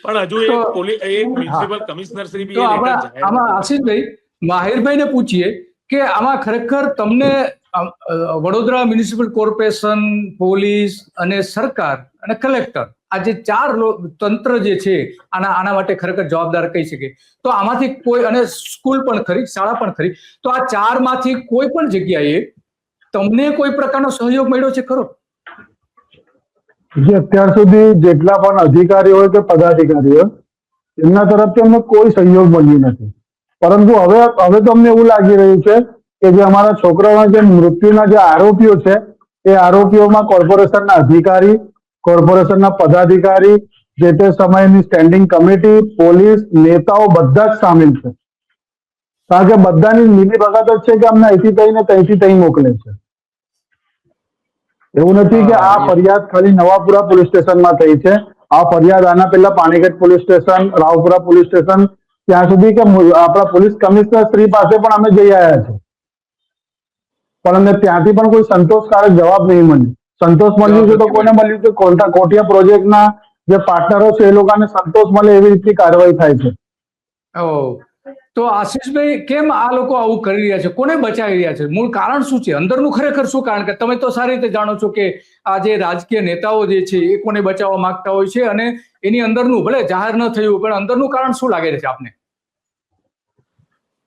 પણ હજુ એક મ્યુનિસિપલ કમિશનર શ્રી બી આમાં આશીષભાઈ માહિરભાઈને પૂછીએ કે આમાં ખરેખર તમને વડોદરા મ્યુનિસિપલ કોર્પોરેશન, પોલીસ અને સરકાર અને કલેક્ટર આ જે ચાર તંત્ર જે છે આના માટે ખરેખર જવાબદાર કહી શકે, તો આમાંથી કોઈ, અને સ્કૂલ પણ ખરી, શાળા પણ ખરી, તો આ ચાર માંથી કોઈ પણ જગ્યાએ તમને કોઈ પ્રકારનો સહયોગ મળ્યો છે ખરો? જે અત્યાર સુધી જેટલા પણ અધિકારી હોય કે પદાધિકારી હોય એમના તરફથી અમને કોઈ સહયોગ મળ્યો નથી. પરંતુ હવે તો અમને એવું લાગી રહ્યું છે કે જે અમારા છોકરાઓના જે મૃત્યુના જે આરોપીઓ છે એ આરોપીઓમાં કોર્પોરેશનના અધિકારી, કોર્પોરેશનના પદાધિકારી, જે તે સમયની સ્ટેન્ડિંગ કમિટી, પોલીસ, નેતાઓ બધા જ સામેલ છે. કારણ કે બધાની મિલી ભગત જ છે કે અમને અહીંથી થઈને ત્યાંથી ત્યાં મોકલે છે. એવું નથી કે આ ફરિયાદ ખાલી નવાપુરા પોલીસ સ્ટેશનમાં થઈ છે. આ ફરિયાદ આના પહેલા Panigate police station, Raopura police station, ત્યાં સુધી કે આપણા પોલીસ કમિશનર શ્રી પાસે પણ અમે જઈ આવ્યા છે, પણ અમને ત્યાંથી પણ કોઈ સંતોષકારક જવાબ નહીં મળ્યો. સંતોષ મળ્યું છે તો કોને મળ્યું છે? કોટિયા પ્રોજેક્ટના જે પાર્ટનરો છે એ લોકોને સંતોષ મળે એવી રીતની કાર્યવાહી થાય છે. તો આશીષભાઈ, કેમ આ લોકો આવું કરી રહ્યા છે? કોને બચાવી રહ્યા છે? મૂળ કારણ શું છે? અંદરનું ખરેખર શું કારણ? કે તમે તો સારી રીતે જાણો છો કે આ જે રાજકીય નેતાઓ જે છે એ કોને બચાવવા માંગતા હોય છે, અને એની અંદરનું ભલે જાહેર ન થયું પણ અંદરનું કારણ શું લાગે છે આપને?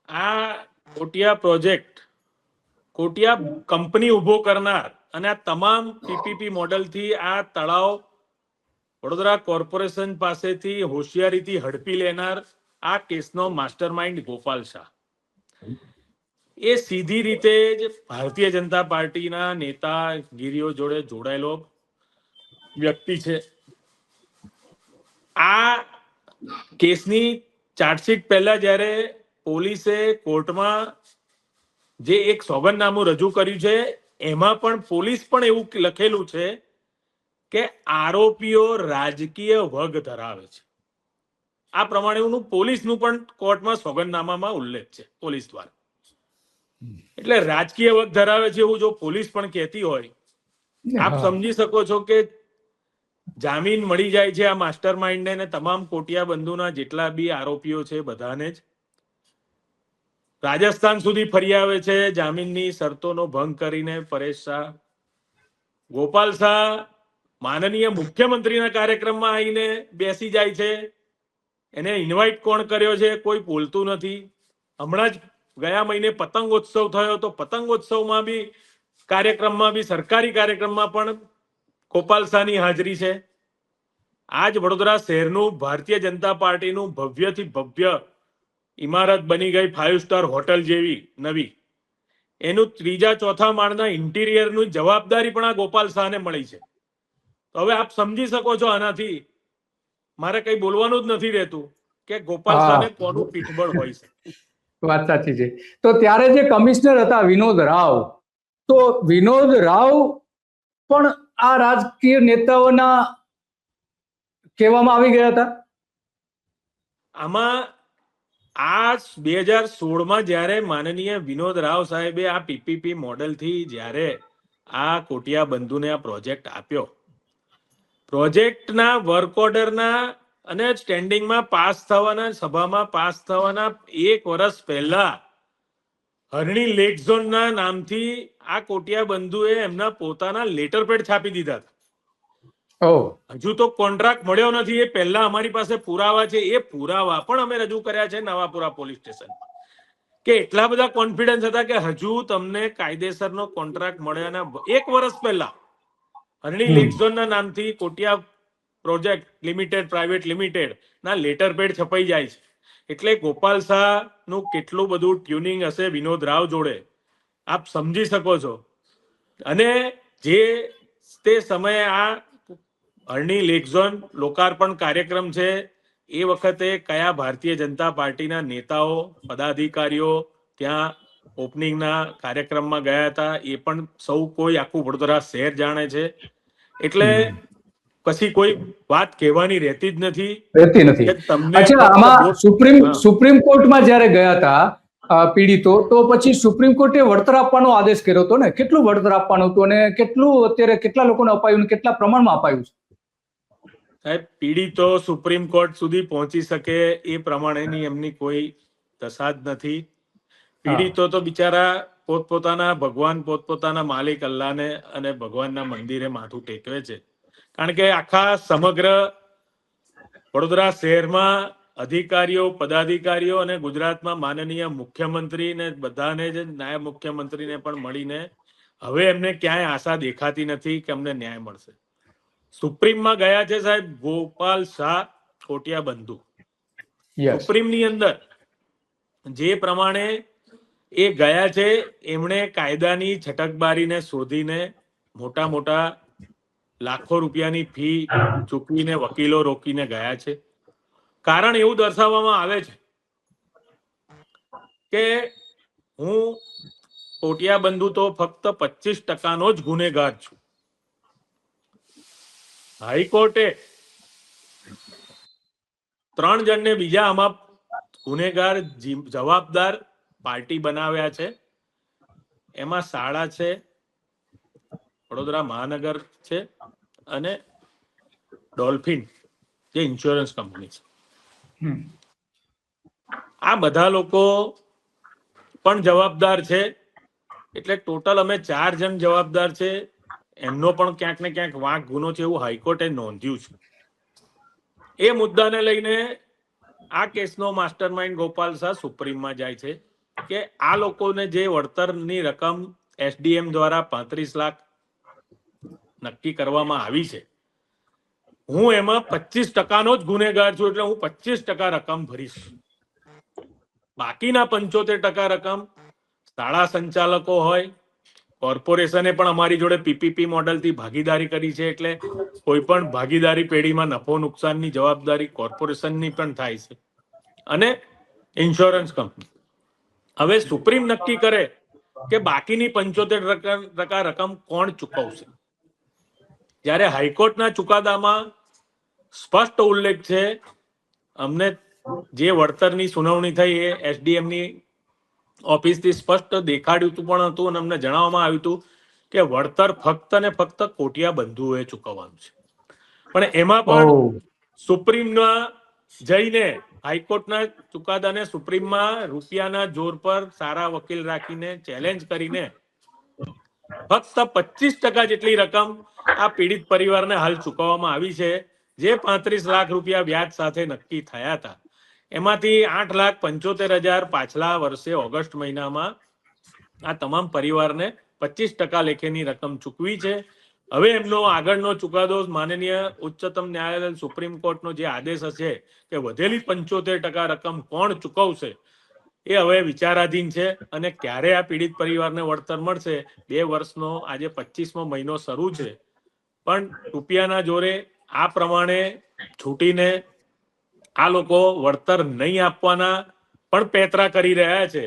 આ કોટિયા પ્રોજેક્ટ, કોટિયા કંપની ઉભો કરનાર અને આ તમામ પીપીપી મોડલથી આ તળાવ વડોદરા કોર્પોરેશન પાસેથી હોશિયારીથી હડપી લેનાર આ કેસનો માસ્ટર માઇન્ડ ગોપાલ શાહ એ સીધી રીતે જ ભારતીય જનતા પાર્ટીના નેતાગીરીઓ જોડે જોડાયેલો વ્યક્તિ છે. આ કેસની ચાર્જશીટ પહેલા જ્યારે પોલીસે કોર્ટમાં જે એક સોગંદનામું રજૂ કર્યું છે એમાં પણ પોલીસ પણ એવું લખેલું છે કે આરોપીઓ રાજકીય વગ ધરાવે છે. આ પ્રમાણેનું પોલીસનું પણ કોર્ટમાં સોગંદનામામાં ઉલ્લેખ છે પોલીસ દ્વારા. એટલે રાજકીય વગ ધરાવે છે એવું જો પોલીસ પણ કહેતી હોય, આપ સમજી શકો છો કે જામીન મળી જાય છે આ માસ્ટર માઇન્ડને ને તમામ કોટિયા બંધુના જેટલા બી આરોપીઓ છે બધાને જ. રાજસ્થાન સુધી ફરી આવે છે જામીનની શરતોનો ભંગ કરીને પરેશ શાહ. ગોપાલ શાહ માનનીય મુખ્યમંત્રીના કાર્યક્રમમાં આવીને બેસી જાય છે. એને ઇન્વાઇટ કોણ કર્યો છે કોઈ બોલતું નથી. હમણાં જ ગયા મહિને પતંગોત્સવ થયો તો પતંગોત્સવમાં બી કાર્યક્રમમાં બી સરકારી કાર્યક્રમમાં પણ ગોપાલ શાહની હાજરી છે. આજ વડોદરા શહેરનું ભારતીય જનતા પાર્ટીનું ભવ્યથી ભવ્ય ઇમારત બની ગઈ 5 સ્ટાર હોટલ જેવી નવી, એનું 3જા 4થા માળના ઇન્ટિરિયરની જવાબદારી પણ આ ગોપાલ શાહને મળી છે. તો હવે આપ સમજી શકો છો આનાથી મારે કઈ બોલવાનું જ નથી રહેતું કે ગોપાલ શાહને કોનું પીઠબળ હોય છે. વાત સાચી છે. તો ત્યારે જે કમિશનર હતા વિનોદ રાવ, તો વિનોદ રાવ પણ આ રાજકીય નેતાઓના કહેવામાં આવી ગયા હતા. આમાં આ 2016માં જ્યારે માનનીય વિનોદ રાવ સાહેબે આ પીપીપી મોડલથી જ્યારે આ કોટિયા બંધુને આ પ્રોજેક્ટ આપ્યો, પ્રોજેક્ટના વર્ક ઓર્ડરના અને સ્ટેન્ડિંગમાં પાસ થવાના, સભામાં પાસ થવાના 1 વર્ષ પહેલા હરણી લેક ઝોનના નામથી આ કોટિયા બંધુએ એમના પોતાના લેટર પેડ છાપી દીધા હતા. હજુ તો કોન્ટ્રાક્ટ મળ્યો નથી, એ પહેલા અમારી પાસે પુરાવા છે. એ પુરાવા પણ અમે રજૂ કર્યા છે નવાપુરા પોલીસ સ્ટેશન, કે એટલા બધા કોન્ફિડન્સ હતા કે હજુ તમને કાયદેસરનો કોન્ટ્રાક્ટ મળ્યાના 1 વર્ષ પહેલા હરણી લેક ઝોનના નામથી Kotiya project limited private limited ના લેટર પેડ છપાઈ જાય છે. એટલે ગોપાલ શાહ નું કેટલું બધું ટ્યુનિંગ હશે વિનોદ રાવ જોડે આપ સમજી શકો છો. અને જે તે સમયે આ હરણી લેક ઝોન લોકાર્પણ કાર્યક્રમ છે એ વખતે કયા ભારતીય જનતા પાર્ટીના નેતાઓ પદાધિકારીઓ ત્યાં ઓપનિંગના કાર્યક્રમમાં ગયા હતા એ પણ સૌ કોઈ આખું વડોદરા શહેર જાણે છે. એટલે પછી કોઈ વાત કહેવાની રહેતી જ નથી. અચ્છા, આમાં સુપ્રીમ કોર્ટમાં જ્યારે ગયા હતા પીડિતો, તો પછી સુપ્રીમ કોર્ટે વળતર આપવાનો આદેશ કર્યો હતો ને? કેટલું વળતર આપવાનું હતું અને કેટલું અત્યારે કેટલા લોકોને અપાયું, કેટલા પ્રમાણમાં અપાયું છે? સાહેબ, પીડિતો સુપ્રીમ કોર્ટ સુધી પહોંચી શકે એ પ્રમાણેની એમની કોઈ દશા જ નથી. પીડિતો તો બિચારા પોતપોતાના ભગવાન, પોતપોતાના માલિક અલ્લાહને અને ભગવાનના મંદિરે માથું ટેકવે છે. કારણ કે આખા સમગ્ર વડોદરા શહેરમાં અધિકારીઓ, પદાધિકારીઓ અને ગુજરાતમાં માનનીય મુખ્યમંત્રી ને બધાને જ, નાયબ મુખ્યમંત્રીને પણ મળીને હવે એમને ક્યાંય આશા દેખાતી નથી કે અમને ન્યાય મળશે. સુપ્રીમમાં ગયા છે સાહેબ ગોપાલ શાહ કોટિયા બંધુ. સુપ્રીમની અંદર જે પ્રમાણે એ ગયા છે, એમણે કાયદાની છટકબારીને શોધીને મોટા મોટા લાખો રૂપિયાની ફી ચૂકવીને વકીલો રોકીને ગયા છે. કારણ એવું દર્શાવવામાં આવે છે કે હું કોટિયા બંધુ તો ફક્ત 25% જ ગુનેગાર છું. હાઈકોર્ટે 3 જણને બીજા આમાં ગુનેગાર જવાબદાર પાર્ટી બનાવ્યા છે. એમાં શાળા છે, વડોદરા મહાનગર છે અને ડોલ્ફિન જે ઇન્સ્યોરન્સ કંપની છે. આ બધા લોકો પણ જવાબદાર છે. એટલે ટોટલ અમે 4 જણ જવાબદાર છે. એમનો પણ ક્યાંક ને ક્યાંક વાંક ગુનો છે એવું હાઈકોર્ટે નોંધ્યું છે. એ મુદ્દાને લઈને આ કેસનો માસ્ટરમાઇન્ડ ગોપાલ શાહ સુપ્રીમમાં જાય છે કે આ લોકોને જે વળતરની રકમ એસડીએમ દ્વારા 35 લાખ નક્કી કરવામાં આવી છે, હું એમાં 25%નો જ ગુનેગાર છું, એટલે હું 25% રકમ ભરીશ. બાકીના 75% રકમ શાળા સંચાલકો હોય, કોર્પોરેશને પણ અમારી જોડે પીપીપી મોડલથી ભાગીદારી કરી છે, એટલે કોઈ પણ ભાગીદારી પેઢીમાં નફો નુકસાનની જવાબદારી કોર્પોરેશનની પણ થાય છે, અને ઇન્સ્યોરન્સ કંપની. હવે સુપ્રીમ નક્કી કરે કે બાકીની 75% રકમ કોણ ચૂકવશે. જ્યારે હાઈકોર્ટના ચુકાદામાં સ્પષ્ટ ઉલ્લેખ છે, અમને જે વળતરની સુનાવણી થઈ એ એસડીએમની ઓફિસથી સ્પષ્ટ દેખાડ્યું હતું અને અમને જણાવવામાં આવ્યું હતું કે વળતર ફક્ત ને ફક્ત કોટિયા બંધુઓએ ચૂકવવાનું છે. પણ એમાં પણ સુપ્રીમમાં જઈને હાઈકોર્ટના ચુકાદાને સુપ્રીમમાં રૂપિયાના જોર પર સારા વકીલ રાખીને ચેલેન્જ કરીને ફક્ત 25% જેટલી રકમ આ પીડિત પરિવારને હાલ ચૂકવવામાં આવી છે, જે 35 લાખ રૂપિયા વ્યાજ સાથે નક્કી થયા હતા. એમાંથી 8,75,000 પાછલા વર્ષે ઓગસ્ટ મહિનામાં આ તમામ પરિવારને 25% લેખેની રકમ ચૂકવી છે. હવે એમનો આગળનો ચુકાદો માનનીય ઉચ્ચતમ ન્યાયાલય સુપ્રીમ કોર્ટનો જે આદેશ હશે કે વધેલી 75% રકમ કોણ ચૂકવશે એ હવે વિચારાધીન છે. અને ક્યારે આ પીડિત પરિવારને વળતર મળશે, 2 વર્ષનો આજે 25મો મહિનો શરૂ છે, પણ રૂપિયાના જોરે આ પ્રમાણે છૂટીને આ લોકો વળતર નહીં આપવાના પણ પેતરા કરી રહ્યા છે.